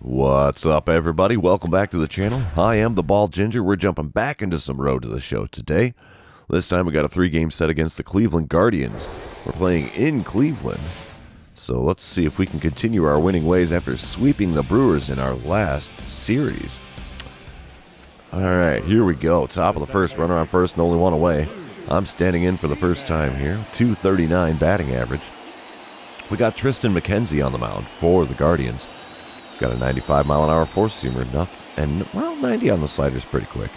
What's up, everybody? Welcome back to the channel. I am the Bald Ginger. We're jumping back into some Road to the Show today. This time we got a 3-game set against the Cleveland Guardians. We're playing in Cleveland. So let's see if we can continue our winning ways after sweeping the Brewers in our last series. Alright, here we go. Top of the first, runner on first and only one away. I'm standing in for the first time here. .239 batting average. We got Tristan McKenzie on the mound for the Guardians. Got a 95-mile-an-hour four-seamer, and 90 on the slider is pretty quick.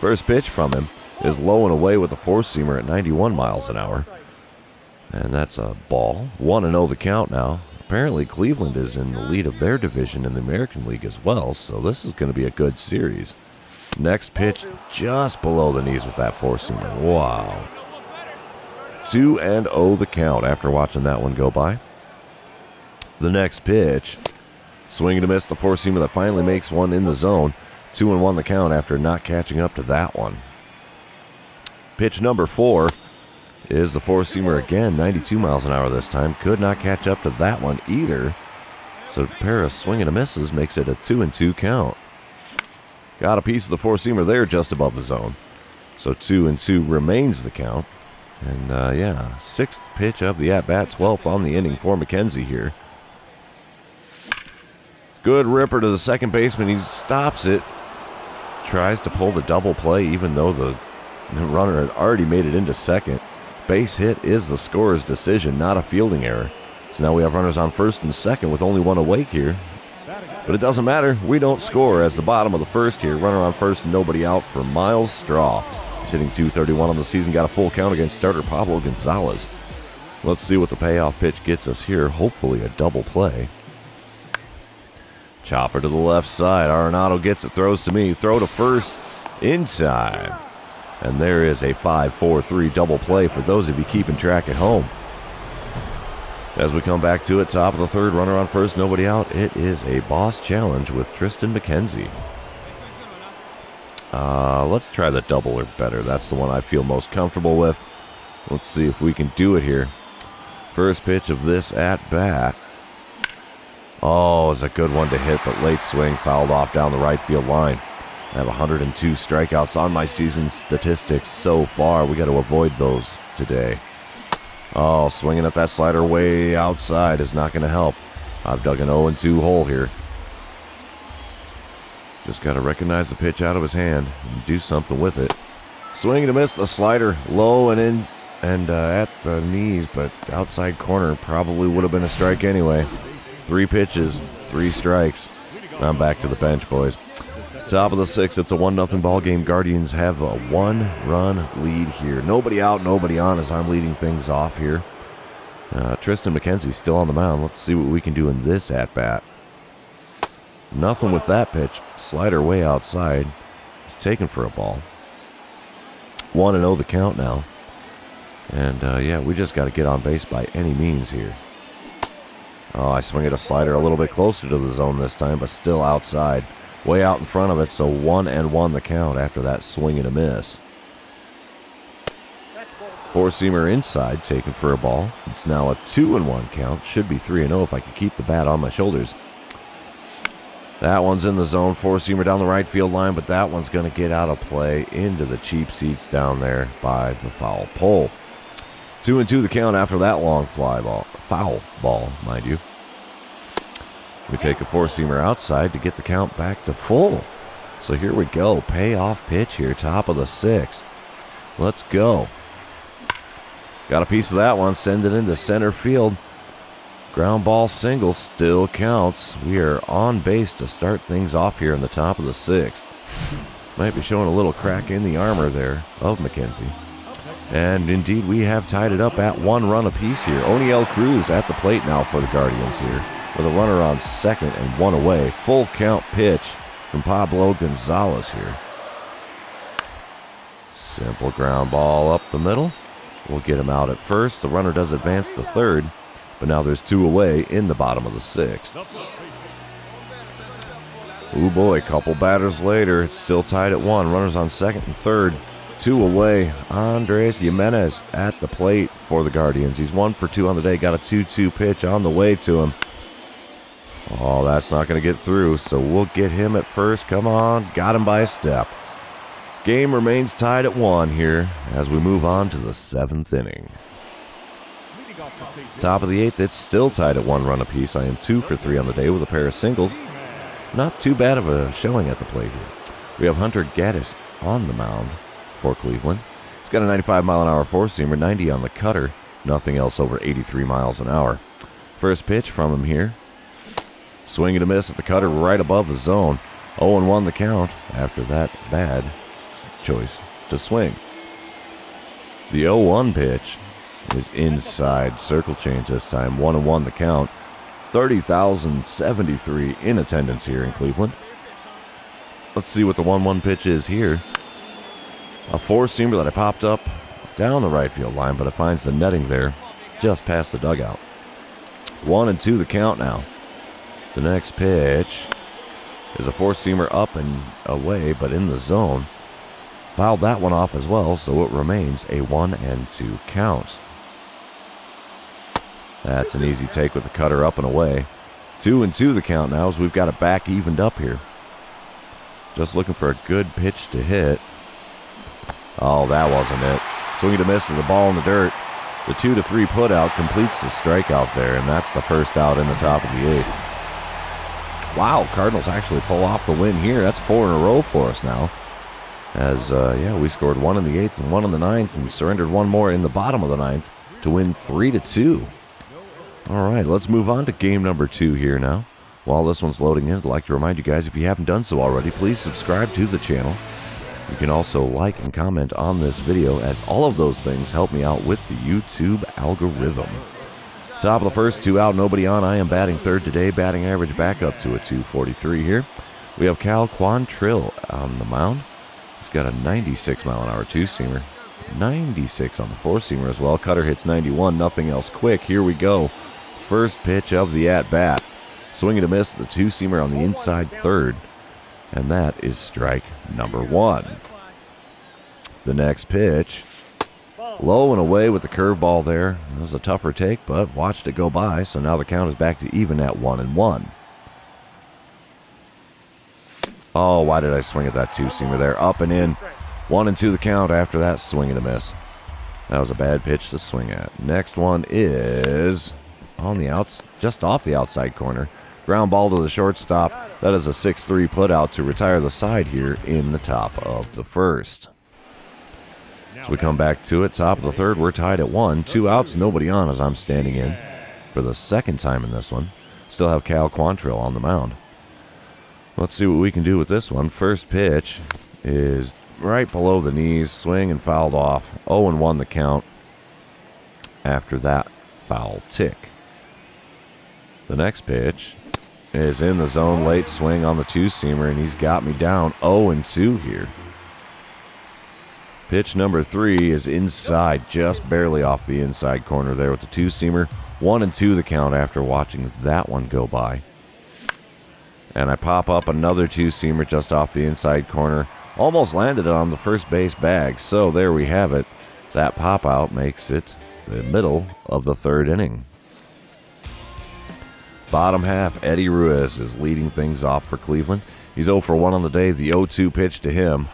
First pitch from him is low and away with the four-seamer at 91 miles an hour. And that's a ball. 1-0 the count now. Apparently Cleveland is in the lead of their division in the American League as well, so this is going to be a good series. Next pitch just below the knees with that four-seamer. Wow. 2-0 the count after watching that one go by. The next pitch, swing and a miss, the four-seamer that finally makes one in the zone. 2-1 the count after not catching up to that one. Pitch number 4 is the four-seamer again, 92 miles an hour this time. Could not catch up to that one either. So a pair of swing and a misses makes it a 2-2 count. Got a piece of the four-seamer there just above the zone. So 2-2 remains the count. And yeah, 6th pitch of the at-bat, 12th on the inning for McKenzie here. Good ripper to the second baseman. He stops it. Tries to pull the double play even though the runner had already made it into second. Base hit is the scorer's decision, not a fielding error. So now we have runners on first and second with only one awake here. But it doesn't matter. We don't score as the bottom of the first here. Runner on first and nobody out for Miles Straw. He's hitting .231 on the season. Got a full count against starter Pablo Gonzalez. Let's see what the payoff pitch gets us here. Hopefully a double play. Chopper to the left side. Arenado gets it, throws to me. Throw to first in time. And there is a 5-4-3 double play for those of you keeping track at home. As we come back to it, top of the third, runner on first, nobody out. It is a boss challenge with Tristan McKenzie. Let's try the double or better. That's the one I feel most comfortable with. Let's see if we can do it here. First pitch of this at-bat. Oh, it's a good one to hit, but late swing fouled off down the right field line. I have 102 strikeouts on my season statistics so far. We got to avoid those today. Oh, swinging at that slider way outside is not going to help. I've dug an 0-2 hole here. Just got to recognize the pitch out of his hand and do something with it. Swing and a miss, the slider low and in and at the knees, but outside corner probably would have been a strike anyway. 3 pitches, 3 strikes. I'm back to the bench, boys. Top of the 6th, it's a 1-0 ball game. Guardians have a 1-run lead here. Nobody out, nobody on as I'm leading things off here. Tristan McKenzie's still on the mound. Let's see what we can do in this at-bat. Nothing with that pitch. Slider way outside. It's taken for a ball. 1-0 the count now. And yeah, we just got to get on base by any means here. Oh, I swing at a slider a little bit closer to the zone this time, but still outside. Way out in front of it, so 1-1 the count after that swing and a miss. Four-seamer inside, taken for a ball. It's now a 2-1 count. Should be 3-0 if I can keep the bat on my shoulders. That one's in the zone. Four-seamer down the right field line, but that one's going to get out of play into the cheap seats down there by the foul pole. 2-2 the count after that long foul ball, mind you. We take a four-seamer outside to get the count back to full. So here we go. Payoff pitch here, top of the 6th. Let's go. Got a piece of that one. Send it into center field. Ground ball single still counts. We are on base to start things off here in the top of the 6th. Might be showing a little crack in the armor there of McKenzie. And indeed, we have tied it up at 1 run apiece here. Oniel Cruz at the plate now for the Guardians here, with a runner on second and 1 away. Full count pitch from Pablo Gonzalez here. Simple ground ball up the middle. We'll get him out at first. The runner does advance to third, but now there's 2 away in the bottom of the 6th. Oh boy, couple batters later, it's still tied at 1. Runners on second and third. 2 away. Andres Jimenez at the plate for the Guardians. He's 1 for 2 on the day. Got a 2-2 pitch on the way to him. Oh, that's not going to get through, so we'll get him at first. Come on, got him by a step. Game remains tied at 1 here as we move on to the 7th inning. Top of the 8th, it's still tied at 1 run apiece. I am 2 for 3 on the day with a pair of singles. Not too bad of a showing at the plate here. We have Hunter Gaddis on the mound for Cleveland. He's got a 95-mile-an-hour four-seamer, 90 on the cutter, nothing else over 83 miles an hour. First pitch from him here. Swing and a miss at the cutter right above the zone. 0-1 the count after that bad choice to swing. The 0-1 pitch is inside. Circle change this time. 1-1 the count. 30,073 in attendance here in Cleveland. Let's see what the 1-1 pitch is here. A four-seamer that I popped up down the right field line, but it finds the netting there just past the dugout. 1-2 the count now. The next pitch is a four-seamer up and away, but in the zone. Fouled that one off as well, so it remains a 1-2 count. That's an easy take with the cutter up and away. 2-2 the count now as we've got it back evened up here. Just looking for a good pitch to hit. Oh, that wasn't it. Swing and a miss is the ball in the dirt. The 2-3 put out completes the strikeout there, and that's the first out in the top of the 8th. Wow, Cardinals actually pull off the win here. That's 4 in a row for us now. As, we scored 1 in the 8th and 1 in the 9th and surrendered 1 more in the bottom of the 9th to win 3-2. All right, let's move on to game number 2 here now. While this one's loading in, I'd like to remind you guys, if you haven't done so already, please subscribe to the channel. You can also like and comment on this video, as all of those things help me out with the YouTube algorithm. Top of the first, 2 out, nobody on. I am batting third today, batting average back up to a 243 here. We have Cal Quantrill on the mound. He's got a 96-mile-an-hour two-seamer, 96 on the four-seamer as well. Cutter hits 91, nothing else quick. Here we go. First pitch of the at-bat. Swing and a miss, the two-seamer on the inside third. And that is strike number 1. The next pitch, low and away with the curveball there. It was a tougher take, but watched it go by, so now the count is back to even at 1-1. Oh, why did I swing at that two-seamer there? Up and in. 1-2 the count after that swing and a miss. That was a bad pitch to swing at. Next one is on the outs, just off the outside corner. Ground ball to the shortstop. That is a 6-3 putout to retire the side here in the top of the first. So we come back to it. Top of the third, we're tied at 1. 2 outs, nobody on as I'm standing in for the second time in this one. Still have Cal Quantrill on the mound. Let's see what we can do with this one. First pitch is right below the knees. Swing and fouled off. 0-1 the count after that foul tick. The next pitch is in the zone, late swing on the two-seamer, and he's got me down 0-2 here. Pitch number 3 is inside, just barely off the inside corner there with the two-seamer. 1-2 the count after watching that one go by. And I pop up another two-seamer just off the inside corner. Almost landed it on the first base bag, so there we have it. That pop-out makes it the middle of the third inning. Bottom half, Eddie Ruiz is leading things off for Cleveland. He's 0 for 1 on the day. The 0-2 pitch to him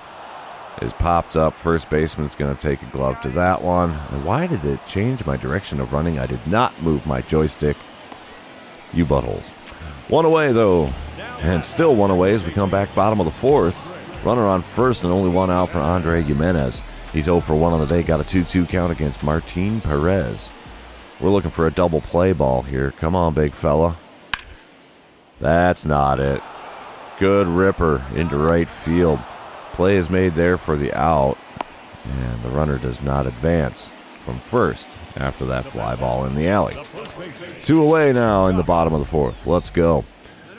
is popped up. First baseman's going to take a glove to that one. And why did it change my direction of running? I did not move my joystick. You buttholes. 1 away, though. And still 1 away as we come back bottom of the fourth. Runner on first and only 1 out for Andre Jimenez. He's 0 for 1 on the day. Got a 2-2 count against Martin Perez. We're looking for a double play ball here. Come on, big fella. That's not it. Good ripper into right field. Play is made there for the out. And the runner does not advance from first after that fly ball in the alley. 2 away now in the bottom of the fourth. Let's go.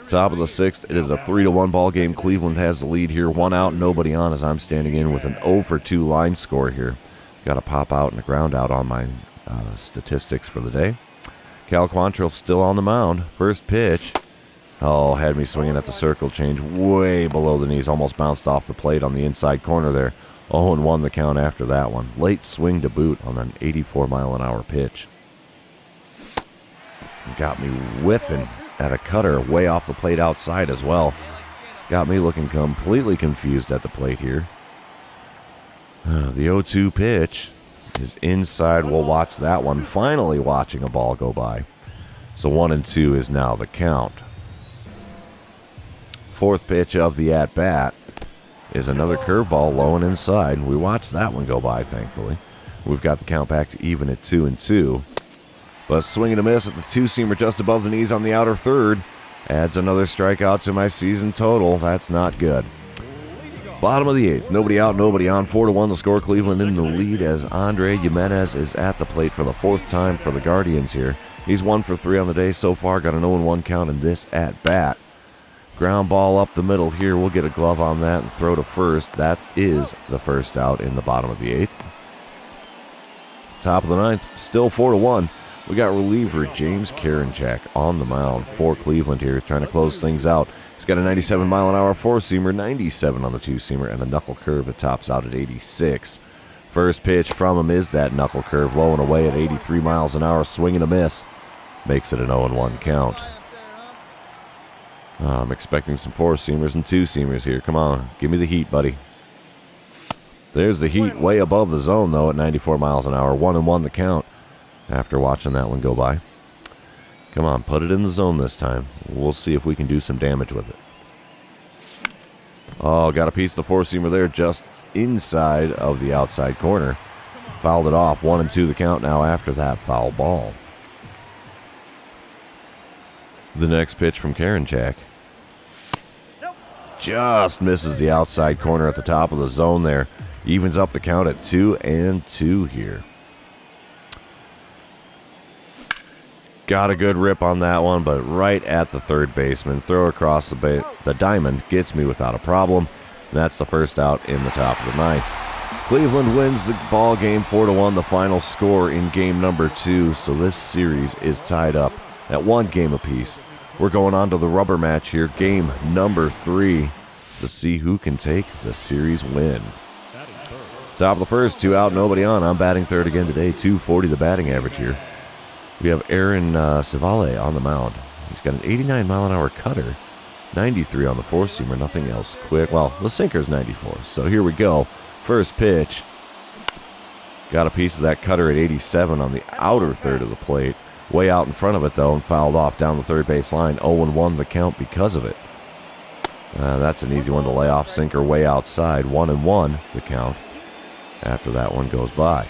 Top of the sixth. It is a 3-1 ball game. Cleveland has the lead here. 1 out, nobody on as I'm standing in with an 0 for 2 line score here. Got a pop out and a ground out on my statistics for the day. Cal Quantrill still on the mound. First pitch. Oh, had me swinging at the circle change way below the knees. Almost bounced off the plate on the inside corner there. 0-1 the count after that one. Late swing to boot on an 84-mile-an-hour pitch. Got me whiffing at a cutter way off the plate outside as well. Got me looking completely confused at the plate here. The 0-2 pitch is inside. We'll watch that one. Finally watching a ball go by. So 1-2 is now the count. Fourth pitch of the at-bat is another curveball low and inside. We watched that one go by, thankfully. We've got the count back to even at 2-2. But swing and a miss at the two-seamer just above the knees on the outer third. Adds another strikeout to my season total. That's not good. Bottom of the eighth. Nobody out, nobody on. 4-1 the score. Cleveland in the lead as Andre Jimenez is at the plate for the fourth time for the Guardians here. He's 1 for 3 on the day so far. Got an 0-1 count in this at-bat. Ground ball up the middle here. We'll get a glove on that and throw to first. That is the first out in the bottom of the eighth. Top of the ninth. Still 4-1. We got reliever James Karinchak on the mound for Cleveland here, trying to close things out. He's got a 97-mile-an-hour four-seamer, 97 on the two-seamer, and a knuckle curve that tops out at 86. First pitch from him is that knuckle curve, low and away at 83 miles an hour, swing and a miss. Makes it an 0-1 count. I'm expecting some four-seamers and two-seamers here. Come on, give me the heat, buddy. There's the heat way above the zone, though, at 94 miles an hour. 1-1 the count. After watching that one go by. Come on, put it in the zone this time. We'll see if we can do some damage with it. Oh, got a piece of the four-seamer there just inside of the outside corner. Fouled it off. 1-2 the count now after that foul ball. The next pitch from Karinchak. Just misses the outside corner at the top of the zone there. Evens up the count at 2-2 here. Got a good rip on that one, but right at the third baseman. Throw across the diamond gets me without a problem. And that's the first out in the top of the ninth. Cleveland wins the ball game 4-1, the final score in game number 2. So this series is tied up at 1 game apiece. We're going on to the rubber match here, game number 3, to see who can take the series win. Top of the first, 2 out, nobody on. I'm batting third again today, 240 the batting average here. We have Aaron Civale on the mound. He's got an 89-mile-an-hour cutter, 93 on the four-seamer, nothing else quick. Well, the sinker's 94, so here we go. First pitch. Got a piece of that cutter at 87 on the outer third of the plate. Way out in front of it, though, and fouled off down the third base line. 0-1 the count because of it. That's an easy one to lay off. Sinker way outside. 1-1 the count after that one goes by.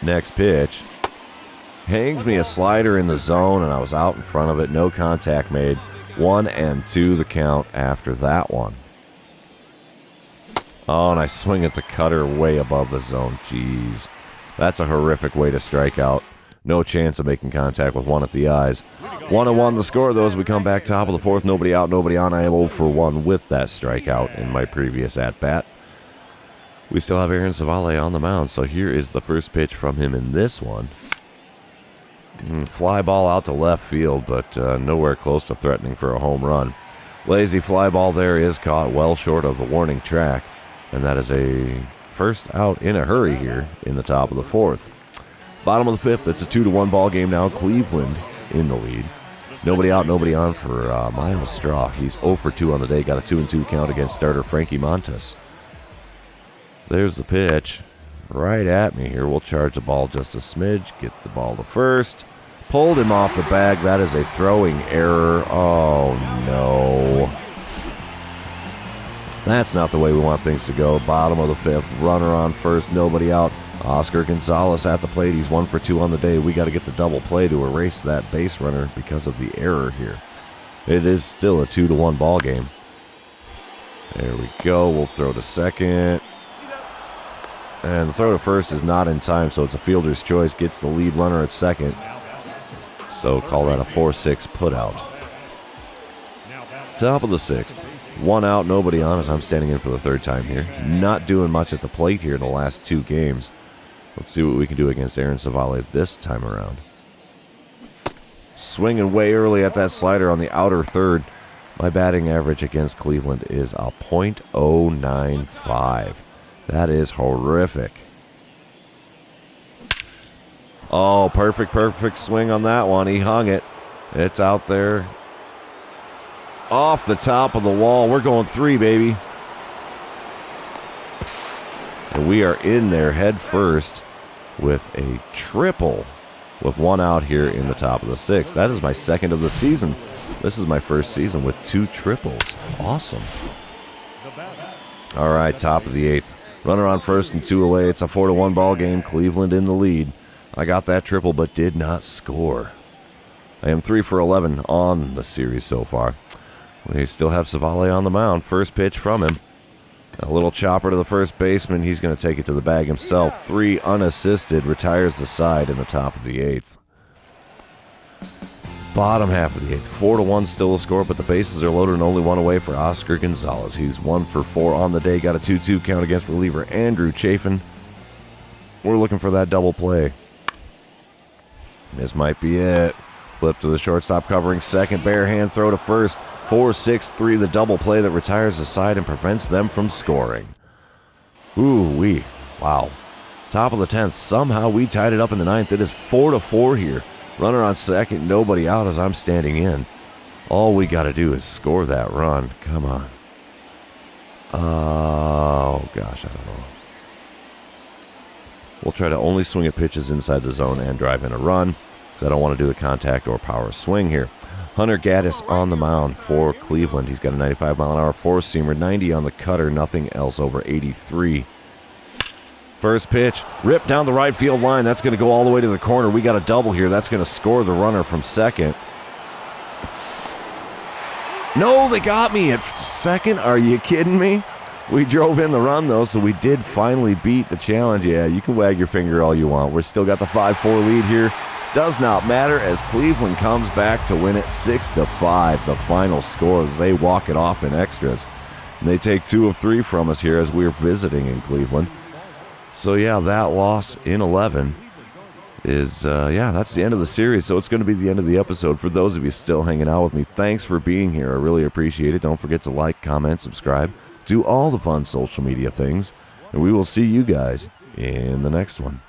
Next pitch. Hangs me a slider in the zone, and I was out in front of it. No contact made. 1-2 the count after that one. Oh, and I swing at the cutter way above the zone. Jeez. That's a horrific way to strike out. No chance of making contact with one at the eyes. 1-1 the score, though, as we come back top of the fourth. Nobody out, nobody on. I am 0 for 1 with that strikeout in my previous at-bat. We still have Aaron Civale on the mound, so here is the first pitch from him in this one. Fly ball out to left field, but nowhere close to threatening for a home run. Lazy fly ball there is caught well short of the warning track, and that is a first out in a hurry here in the top of the fourth. Bottom of the fifth, it's a 2-1 ball game now. Cleveland in the lead. Nobody out, nobody on for Miles Straw. He's 0 for 2 on the day. Got a 2-2 count against starter Frankie Montas. There's the pitch. Right at me here. We'll charge the ball just a smidge. Get the ball to first. Pulled him off the bag. That is a throwing error. Oh, no. That's not the way we want things to go. Bottom of the fifth. Runner on first. Nobody out. Oscar Gonzalez at the plate. He's 1 for 2 on the day. We got to get the double play to erase that base runner because of the error here. It is still a 2-1 ball game. There we go. We'll throw to second. And the throw to first is not in time, so it's a fielder's choice. Gets the lead runner at second. So call that a 4-6 putout. Top of the sixth. 1 out, nobody on as I'm standing in for the third time here. Not doing much at the plate here the last 2 games. Let's see what we can do against Aaron Civale this time around. Swinging way early at that slider on the outer third. My batting average against Cleveland is a .095. That is horrific. Oh, perfect swing on that one. He hung it. It's out there. Off the top of the wall. We're going 3, baby. And we are in there head first with a triple with 1 out here in the top of the 6th. That is my 2nd of the season. This is my first season with 2 triples. Awesome. All right, top of the 8th. Runner on first and 2 away. It's a 4-1 ball game. Cleveland in the lead. I got that triple but did not score. I am 3 for 11 on the series so far. We still have Savale on the mound. First pitch from him. A little chopper to the first baseman. He's going to take it to the bag himself. 3 unassisted. Retires the side in the top of the 8th. Bottom half of the 8th. 4-1 still a score, but the bases are loaded and only 1 away for Oscar Gonzalez. He's 1 for 4 on the day. Got a 2-2 count against reliever Andrew Chafin. We're looking for that double play. This might be it. Flip to the shortstop covering second. Bare hand throw to first. 4-6-3, the double play that retires the side and prevents them from scoring. Ooh-wee. Wow. Top of the 10th. Somehow we tied it up in the 9th. It is 4-4 here. Runner on second, nobody out as I'm standing in. All we got to do is score that run. Come on. Oh, gosh, I don't know. We'll try to only swing at pitches inside the zone and drive in a run, because I don't want to do a contact or power swing here. Hunter Gaddis on the mound for Cleveland. He's got a 95-mile-an-hour four-seamer, 90 on the cutter, nothing else over 83. First pitch, ripped down the right field line. That's going to go all the way to the corner. We got a double here. That's going to score the runner from second. No, they got me at second. Are you kidding me? We drove in the run, though, so we did finally beat the challenge. Yeah, you can wag your finger all you want. We're still got the 5-4 lead here. Does not matter as Cleveland comes back to win it 6-5. The final score as they walk it off in extras. And they take 2 of 3 from us here as we're visiting in Cleveland. So, yeah, that loss in 11 is, that's the end of the series. So it's going to be the end of the episode. For those of you still hanging out with me, thanks for being here. I really appreciate it. Don't forget to like, comment, subscribe. Do all the fun social media things. And we will see you guys in the next one.